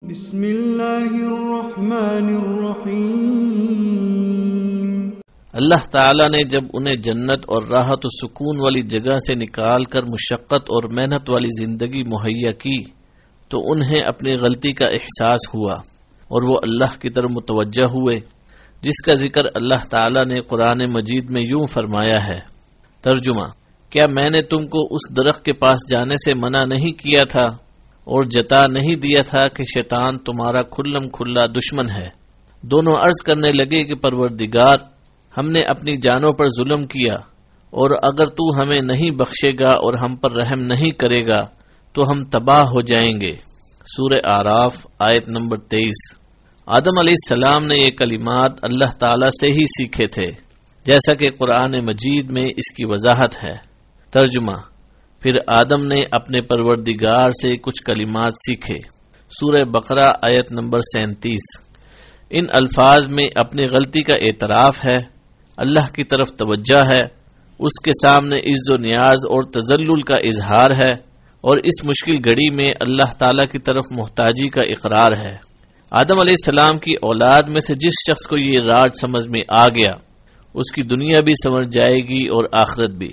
بسم اللہ الرحمن الرحیم۔ اللہ تعالیٰ نے جب انہیں جنت اور راحت و سکون والی جگہ سے نکال کر مشقت اور محنت والی زندگی مہیا کی تو انہیں اپنی غلطی کا احساس ہوا اور وہ اللہ کی طرف متوجہ ہوئے، جس کا ذکر اللہ تعالیٰ نے قرآن مجید میں یوں فرمایا ہے۔ ترجمہ: کیا میں نے تم کو اس درخت کے پاس جانے سے منع نہیں کیا تھا اور جتا نہیں دیا تھا کہ شیطان تمہارا کھلم کھلا دشمن ہے؟ دونوں عرض کرنے لگے کہ پروردگار، ہم نے اپنی جانوں پر ظلم کیا، اور اگر تو ہمیں نہیں بخشے گا اور ہم پر رحم نہیں کرے گا تو ہم تباہ ہو جائیں گے۔ سورہ اعراف آیت نمبر 23۔ آدم علیہ السلام نے یہ کلمات اللہ تعالیٰ سے ہی سیکھے تھے، جیسا کہ قرآن مجید میں اس کی وضاحت ہے۔ ترجمہ: پھر آدم نے اپنے پروردگار سے کچھ کلمات سیکھے۔ سورہ بقرہ آیت نمبر 37۔ ان الفاظ میں اپنی غلطی کا اعتراف ہے، اللہ کی طرف توجہ ہے، اس کے سامنے عز و نیاز اور تذلل کا اظہار ہے، اور اس مشکل گھڑی میں اللہ تعالیٰ کی طرف محتاجی کا اقرار ہے۔ آدم علیہ السلام کی اولاد میں سے جس شخص کو یہ راز سمجھ میں آ گیا، اس کی دنیا بھی سمجھ جائے گی اور آخرت بھی۔